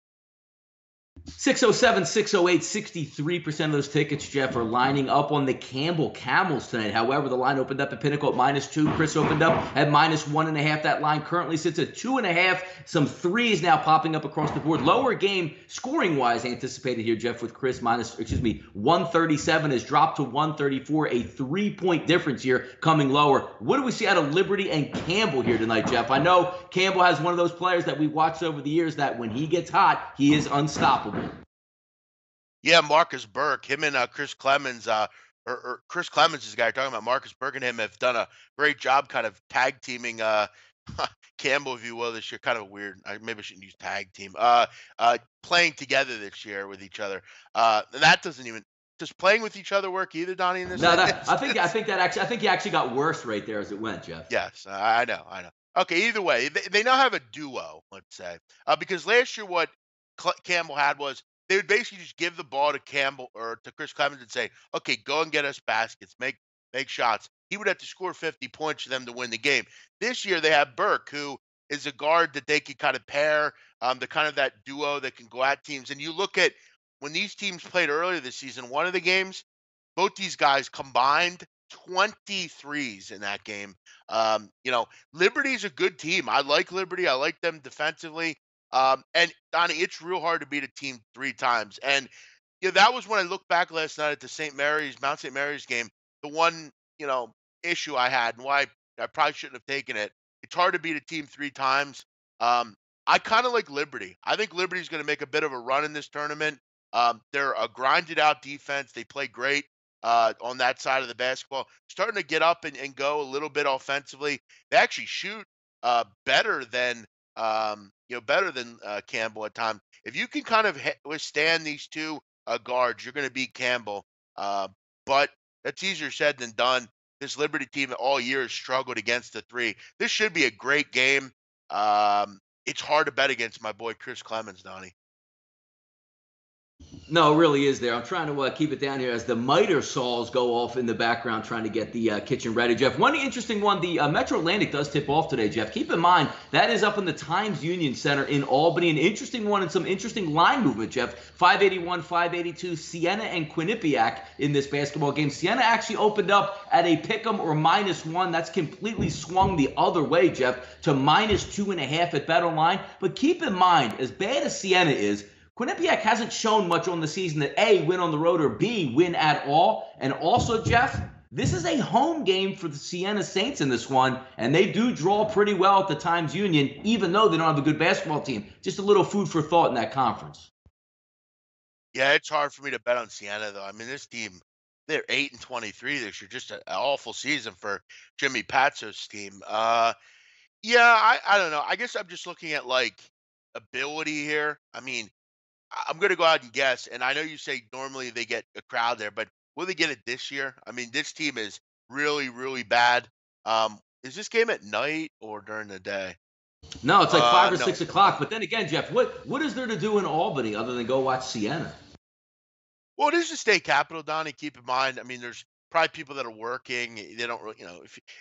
607, 608, 63% of those tickets, Jeff, are lining up on the Campbell Camels tonight. However, the line opened up at Pinnacle at -2. Chris opened up at -1.5. That line currently sits at 2.5. Some threes now popping up across the board. Lower game scoring-wise anticipated here, Jeff, with Chris 137 has dropped to 134. A 3-point difference here coming lower. What do we see out of Liberty and Campbell here tonight, Jeff? I know Campbell has one of those players that we've watched over the years that when he gets hot, he is unstoppable. Yeah, Marcus Burke, him and Chris Clemens, or Chris Clemens is the guy you're talking about. Marcus Burke and him have done a great job kind of tag teaming Campbell, if you will, this year, kind of weird. Maybe I shouldn't use tag team. Playing together this year with each other. And that doesn't even does playing with each other work either, Donnie, in this No, that I instance? think that actually I think he actually got worse right there as it went, Jeff. Yes, I know, I know. Okay, either way, they now have a duo, let's say, because last year what Campbell had was they would basically just give the ball to Campbell or to Chris Clemens and say, "Okay, go and get us baskets, make shots." He would have to score 50 points for them to win the game. This year they have Burke, who is a guard that they can kind of pair, the kind of that duo that can go at teams. And you look at when these teams played earlier this season, one of the games both these guys combined 23s in that game. Liberty's a good team. I like Liberty. I like them defensively. And Donnie, it's real hard to beat a team 3 times. And that was when I looked back last night at the Mount St. Mary's game. The one, issue I had and why I probably shouldn't have taken it. It's hard to beat a team 3 times. I kind of like Liberty. I think Liberty's going to make a bit of a run in this tournament. They're a grinded out defense. They play great on that side of the basketball, starting to get up and go a little bit offensively. They actually shoot better than Campbell at times. If you can kind of withstand these two guards, you're going to beat Campbell. But that's easier said than done. This Liberty team all year has struggled against the three. This should be a great game. It's hard to bet against my boy Chris Clemens, Donnie. No, it really is there. I'm trying to keep it down here as the miter saws go off in the background trying to get the kitchen ready, Jeff. One interesting one, the Metro Atlantic does tip off today, Jeff. Keep in mind, that is up in the Times Union Center in Albany. An interesting one and some interesting line movement, Jeff. 581, 582, Siena and Quinnipiac in this basketball game. Siena actually opened up at a pick'em or -1. That's completely swung the other way, Jeff, to -2.5 at BetOnline. But keep in mind, as bad as Siena is, Quinnipiac hasn't shown much on the season that A, win on the road, or B, win at all. And also, Jeff, this is a home game for the Siena Saints in this one, and they do draw pretty well at the Times Union, even though they don't have a good basketball team. Just a little food for thought in that conference. Yeah, it's hard for me to bet on Siena, though. I mean, this team, they're 8-23 this year. Just an awful season for Jimmy Patso's team. Yeah, I don't know. I guess I'm just looking at like ability here. I mean, I'm going to go out and guess, and I know you say normally they get a crowd there, but will they get it this year? I mean, this team is really, really bad. Is this game at night or during the day? No, it's like 5 or No. 6 o'clock. But then again, Jeff, what is there to do in Albany other than go watch Siena? Well, it is the state capital, Donnie. Keep in mind. I mean, there's probably people that are working. They don't really,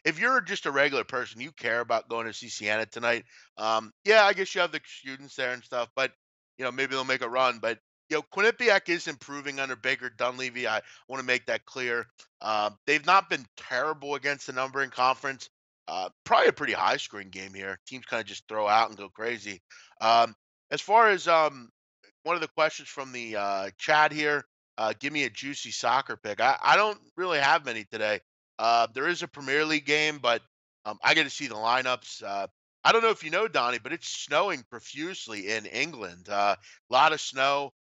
if you're just a regular person, you care about going to see Siena tonight. Yeah, I guess you have the students there and stuff, but maybe they'll make a run. But Quinnipiac is improving under Baker Dunleavy. I want to make that clear. They've not been terrible against the number in conference. Probably a pretty high scoring game here. Teams kind of just throw out and go crazy. As far as one of the questions from the chat here. Give me a juicy soccer pick. I don't really have many today. There is a Premier League game, but I get to see the lineups. I don't know if you know, Donnie, but it's snowing profusely in England. A lot of snow.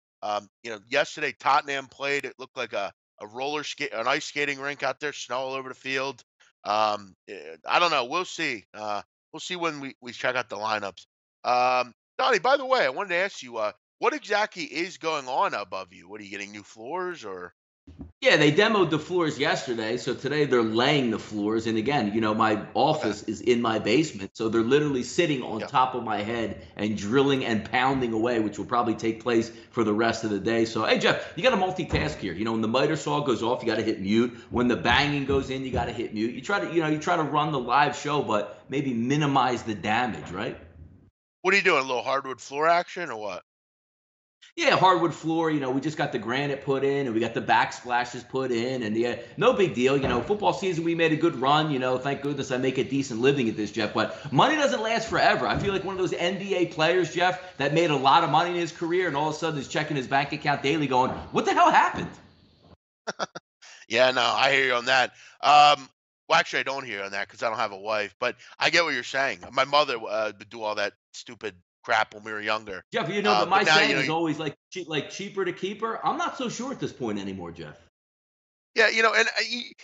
Yesterday Tottenham played. It looked like an ice skating rink out there, snow all over the field. I don't know. We'll see. We'll see when we check out the lineups. Donnie, by the way, I wanted to ask you, what exactly is going on above you? What are you getting new floors or? Yeah, they demoed the floors yesterday, so today they're laying the floors. And again, my office is in my basement, so they're literally sitting on top of my head and drilling and pounding away, which will probably take place for the rest of the day. So, hey, Jeff, you got to multitask here. When the miter saw goes off, you got to hit mute. When the banging goes in, you got to hit mute. You try to run the live show, but maybe minimize the damage, right? What are you doing? A little hardwood floor action or what? Yeah, hardwood floor. We just got the granite put in, and we got the backsplashes put in, and yeah, no big deal. Football season, we made a good run. Thank goodness I make a decent living at this, Jeff. But money doesn't last forever. I feel like one of those NBA players, Jeff, that made a lot of money in his career, and all of a sudden is checking his bank account daily, going, "What the hell happened?" Yeah, no, I hear you on that. Well, actually, I don't hear you on that because I don't have a wife, but I get what you're saying. My mother would do all that stupid crap when we were younger. Jeff, but my now, saying is always like cheaper to keep her. I'm not so sure at this point anymore, Jeff. Yeah, and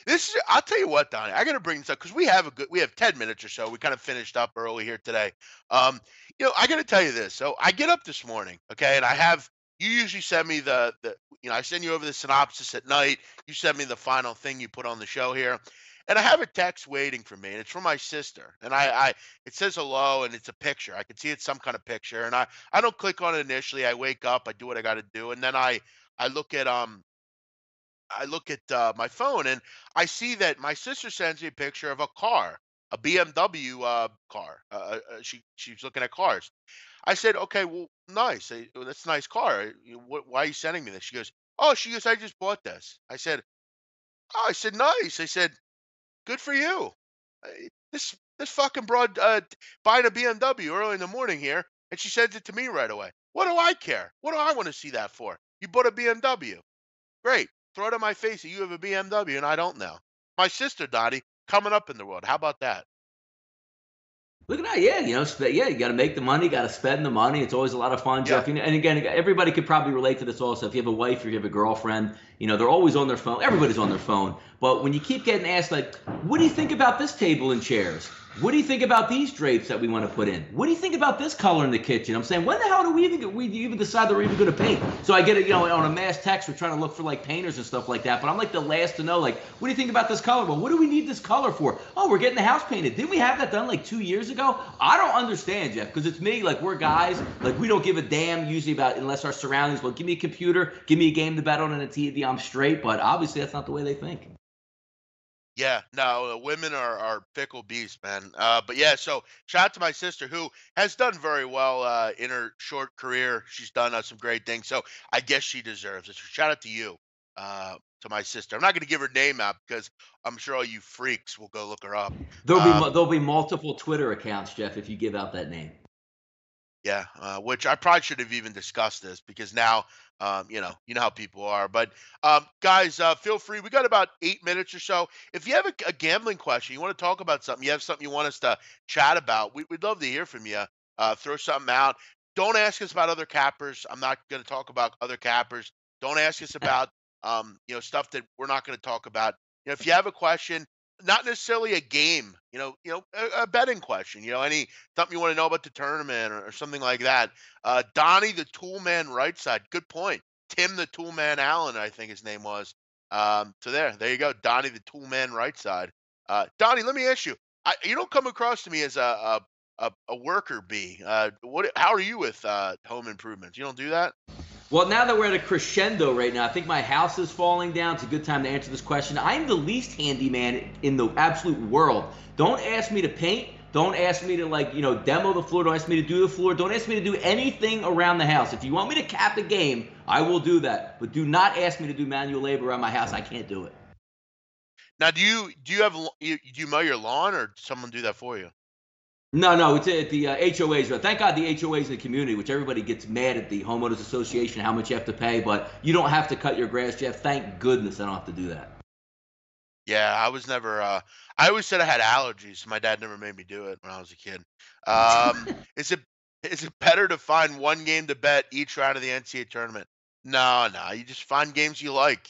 this is. I'll tell you what, Donnie. I got to bring this up because we have 10 minutes or so. We kind of finished up early here today. Um, I got to tell you this. So I get up this morning, okay, and I have. You usually send me I send you over the synopsis at night. You send me the final thing you put on the show here, and I have a text waiting for me, and it's from my sister, and it says hello, and it's a picture. I can see it's some kind of picture, and I don't click on it initially. I wake up, I do what I got to do, and then I look at my phone and I see that my sister sends me a picture of a car, a BMW car. She's looking at cars. I said, okay, well, nice. Well, that's a nice car. Why are you sending me this? She goes, oh, I just bought this. I said, nice. I said, good for you. This fucking broad buying a BMW early in the morning here, and she sends it to me right away. What do I care? What do I want to see that for? You bought a BMW. Great. Throw it in my face that you have a BMW and I don't now. My sister, Dottie, coming up in the world. How about that? Look at that, yeah, yeah, you got to make the money, got to spend the money. It's always a lot of fun, Yeah. Jeff. And again, everybody could probably relate to this also. If you have a wife or you have a girlfriend, they're always on their phone. Everybody's on their phone. But when you keep getting asked, like, what do you think about this table and chairs? What do you think about these drapes that we want to put in? What do you think about this color in the kitchen? I'm saying, when the hell do we even decide that we're even going to paint? So I get it, on a mass text, we're trying to look for like painters and stuff like that. But I'm like the last to know, like, what do you think about this color? Well, what do we need this color for? Oh, we're getting the house painted. Didn't we have that done like 2 years ago? I don't understand, Jeff, because it's me. Like, we're guys. Like, we don't give a damn usually about unless our surroundings. Well, give me a computer, give me a game to bet on, and a TV. I'm straight. But obviously, that's not the way they think. Yeah, no, women are fickle beasts, man. But yeah, so shout out to my sister who has done very well in her short career. She's done some great things, so I guess she deserves it. So shout out to you, to my sister. I'm not going to give her name out because I'm sure all you freaks will go look her up. There'll be multiple Twitter accounts, Jeff, if you give out that name. Yeah, which I probably should have even discussed this because now, you know how people are. But guys, feel free. We got about 8 minutes or so. If you have a gambling question, you want to talk about something, you have something you want us to chat about, we'd love to hear from you. Throw something out. Don't ask us about other cappers. I'm not going to talk about other cappers. Don't ask us about stuff that we're not going to talk about. If you have a question, not necessarily a game, a betting question, any something you want to know about the tournament or something like that. Donnie the Toolman Rightside. Good point. Tim the Toolman Allen, I think his name was. So there you go. Donnie the Toolman Rightside. Donnie, let me ask you. You don't come across to me as a worker bee. How are you with home improvements? You don't do that? Well, now that we're at a crescendo right now, I think my house is falling down. It's a good time to answer this question. I'm the least handyman in the absolute world. Don't ask me to paint. Don't ask me to demo the floor. Don't ask me to do the floor. Don't ask me to do anything around the house. If you want me to cap a game, I will do that. But do not ask me to do manual labor around my house. I can't do it. Now, do you mow your lawn or does someone do that for you? No, it's at the HOAs. But thank God the HOAs in the community, which everybody gets mad at the homeowners association, how much you have to pay, but you don't have to cut your grass, Jeff. Thank goodness I don't have to do that. Yeah, I was never. I always said I had allergies. So my dad never made me do it when I was a kid. Is it better to find one game to bet each round of the NCAA tournament? No, no. You just find games you like.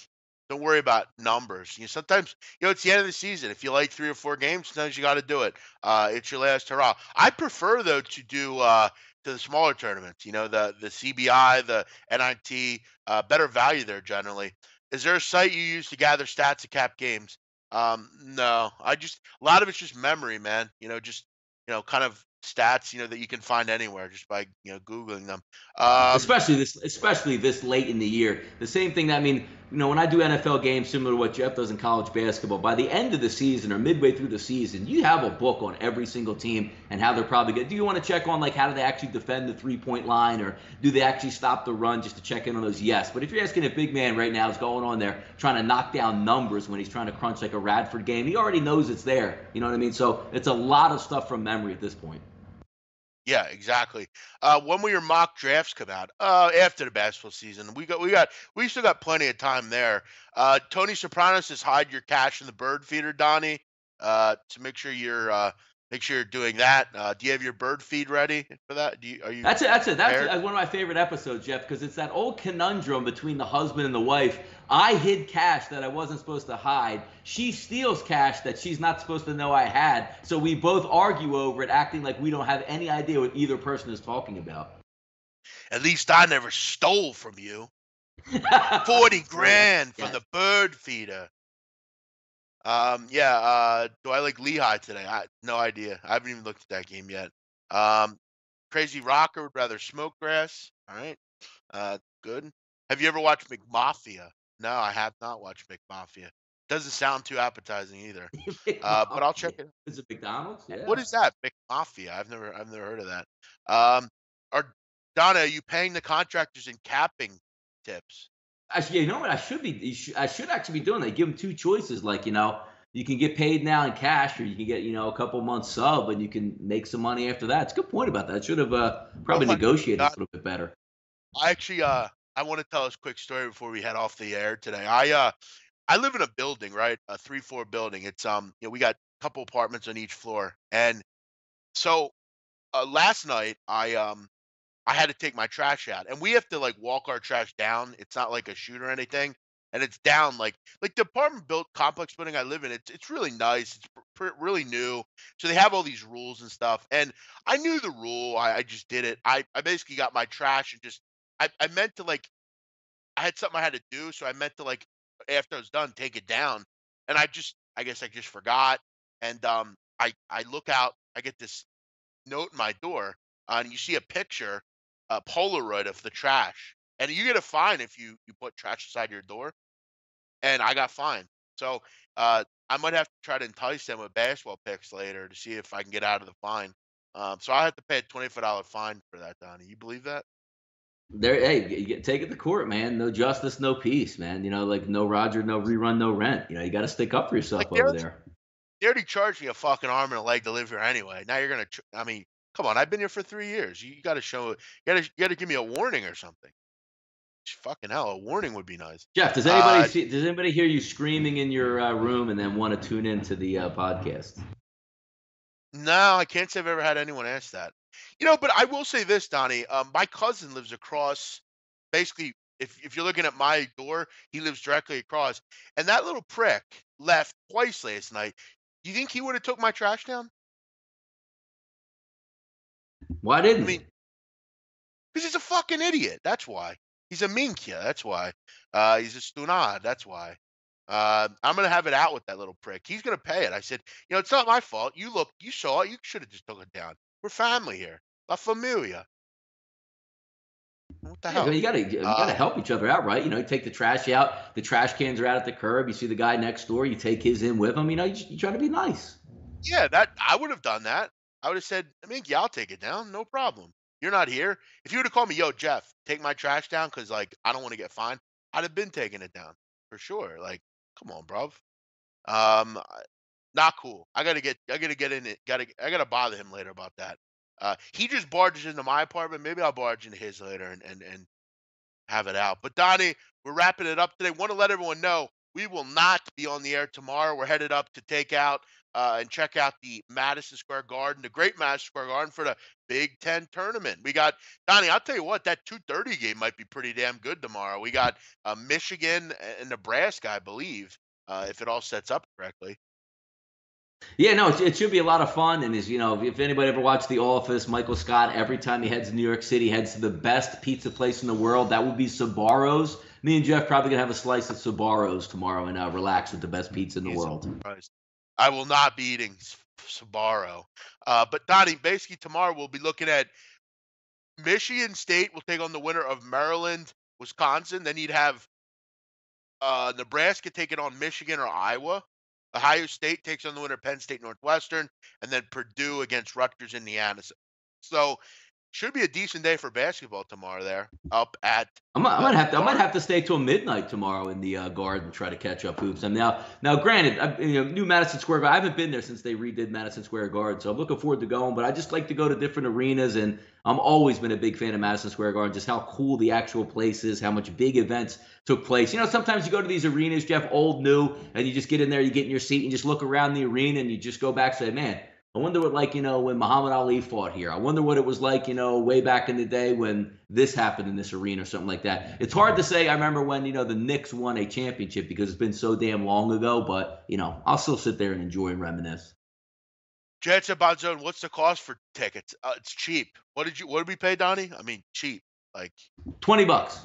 Don't worry about numbers. Sometimes it's the end of the season. If you like 3 or 4 games, sometimes you got to do it. It's your last hurrah. I prefer though to do to the smaller tournaments. The CBI, the NIT, better value there generally. Is there a site you use to gather stats of cap games? No, a lot of it's just memory, man. Just kind of stats, that you can find anywhere just by Googling them. Especially this late in the year. The same thing that when I do NFL games similar to what Jeff does in college basketball, by the end of the season or midway through the season, you have a book on every single team and how they're probably good. Do you want to check on how do they actually defend the 3-point line or do they actually stop the run just to check in on those? Yes. But if you're asking a big man right now is going on there trying to knock down numbers when he's trying to crunch like a Radford game, he already knows it's there. You know what I mean? So it's a lot of stuff from memory at this point. Yeah, exactly. When will your mock drafts come out? After the basketball season. We still got plenty of time there. Tony Soprano says hide your cash in the bird feeder, Donnie, to make sure you're make sure you're doing that. Do you have your bird feed ready for that? Are you That's it. That's prepared? one of my favorite episodes, Jeff, because it's that old conundrum between the husband and the wife. I hid cash that I wasn't supposed to hide. She steals cash that she's not supposed to know I had. So we both argue over it, acting like we don't have any idea what either person is talking about. At least I never stole from you. 40 grand from the bird feeder. Do I like Lehigh today? No idea. I haven't even looked at that game yet. Crazy Rocker would rather smoke grass. All right. Good. Have you ever watched McMafia? No, I have not watched McMafia. Doesn't sound too appetizing either. But I'll check it. Is it McDonald's? Yeah. What is that? McMafia. I've never heard of that. Are Donna, are you paying the contractors in capping tips? Actually, you know what? I should actually be doing that. Give them two choices. Like, you can get paid now in cash, or you can get, a couple months sub, and you can make some money after that. It's a good point about that. I should have probably negotiated a little bit better. I actually, I want to tell us a quick story before we head off the air today. I live in a building, right? A 3-floor building. It's we got a couple apartments on each floor, and so last night I had to take my trash out, and we have to like walk our trash down. It's not like a chute or anything, and it's down like the apartment built complex building I live in. It's really nice. It's really new, so they have all these rules and stuff. And I knew the rule. I just did it. I basically got my trash and just I meant to like I had something I had to do, so I meant to like after I was done take it down, and I guess I just forgot. And I look out. I get this note in my door, and you see a picture, a Polaroid of the trash, and you get a fine if you put trash inside your door. And I got fined, so I might have to try to entice them with basketball picks later to see if I can get out of the fine. So I have to pay a $25 fine for that, Donnie. You believe that? Hey, take it to court, man. No justice, no peace, man. Like no Roger, no rerun, no rent. You got to stick up for yourself Like over there. they already charged me a fucking arm and a leg to live here anyway. Now you're gonna, I mean, come on, I've been here for 3 years. You got to show, you got to give me a warning or something. Fucking hell, a warning would be nice. Jeff, does anybody hear you screaming in your room and then want to tune into the podcast? No, I can't say I've ever had anyone ask that. But I will say this, Donnie. My cousin lives across. Basically, if you're looking at my door, he lives directly across. And that little prick left twice last night. Do you think he would have took my trash down? Why didn't I mean, because he's a fucking idiot. That's why. He's a minkia. That's why. He's a stunad. That's why. I'm gonna have it out with that little prick. He's gonna pay it. I said, it's not my fault. You saw it. You should have just took it down. We're family here. La familia. What the hell? You gotta help each other out, right? You take the trash out. The trash cans are out at the curb. You see the guy next door. You take his in with him. You try to be nice. Yeah, that I would have done that. I would have said, Minky, I'll take it down. No problem. You're not here. If you would have called me, yo, Jeff, take my trash down because like I don't want to get fined, I'd have been taking it down for sure. Like, come on, bruv. Not cool. I gotta get in it. I gotta bother him later about that. He just barges into my apartment. Maybe I'll barge into his later and have it out. But Donnie, we're wrapping it up today. Want to let everyone know we will not be on the air tomorrow. We're headed up to take out and check out the Madison Square Garden, the great Madison Square Garden for the Big Ten tournament. We got Donnie. I'll tell you what, that 2:30 game might be pretty damn good tomorrow. We got Michigan and Nebraska, I believe, if it all sets up correctly. Yeah, no, it should be a lot of fun. And if anybody ever watched The Office, Michael Scott, every time he heads to New York City, heads to the best pizza place in the world. That would be Sbarro's. Me and Jeff probably gonna have a slice at Sbarro's tomorrow and relax with the best pizza in the world. Surprised. I will not be eating Sbarro. But Donnie, basically tomorrow we'll be looking at Michigan State will take on the winner of Maryland, Wisconsin. Then you'd have Nebraska taking on Michigan or Iowa. Ohio State takes on the winner Penn State Northwestern, and then Purdue against Rutgers, Indiana. So should be a decent day for basketball tomorrow. There, up at I might have to stay till midnight tomorrow in the Garden, try to catch up hoops. And now granted, new Madison Square Garden. I haven't been there since they redid Madison Square Garden, so I'm looking forward to going. But I just like to go to different arenas, and I'm always been a big fan of Madison Square Garden. Just how cool the actual place is, how much big events took place. Sometimes you go to these arenas, Jeff, old, new, and you just get in there, you get in your seat, and just look around the arena, and you just go back and say, man, I wonder what, like, when Muhammad Ali fought here. I wonder what it was like, way back in the day when this happened in this arena or something like that. It's hard to say. I remember when, the Knicks won a championship because it's been so damn long ago. But, I'll still sit there and enjoy and reminisce. Jansen Bonzone, what's the cost for tickets? It's cheap. What did we pay, Donnie? I mean, cheap. Like, $20.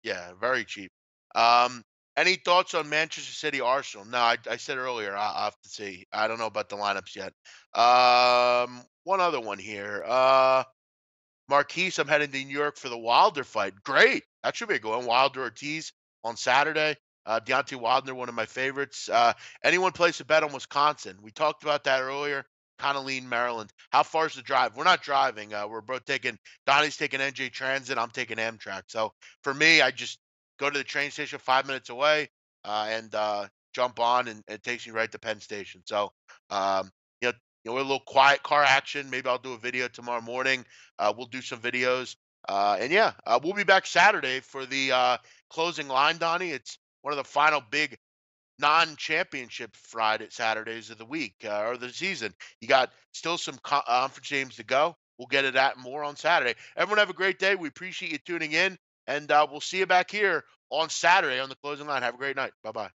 yeah, very cheap. Um, any thoughts on Manchester City Arsenal? No, I said earlier, I'll have to see. I don't know about the lineups yet. One other one here. Marquise, I'm heading to New York for the Wilder fight. Great. That should be a good one. Wilder Ortiz on Saturday. Deontay Wilder, one of my favorites. Anyone place a bet on Wisconsin? We talked about that earlier. Kind of lean Maryland. How far is the drive? We're not driving. We're both taking, Donnie's taking NJ Transit. I'm taking Amtrak. So for me, I just go to the train station 5 minutes away and jump on, and it takes me right to Penn Station. So, um, you know, we're a little quiet car action. Maybe I'll do a video tomorrow morning. We'll do some videos. And yeah, we'll be back Saturday for the closing line, Donnie. It's one of the final big non-championship Friday Saturdays of the week or the season. You got still some conference games to go. We'll get to that more on Saturday. Everyone have a great day. We appreciate you tuning in, and we'll see you back here on Saturday on the closing line. Have a great night. Bye-bye.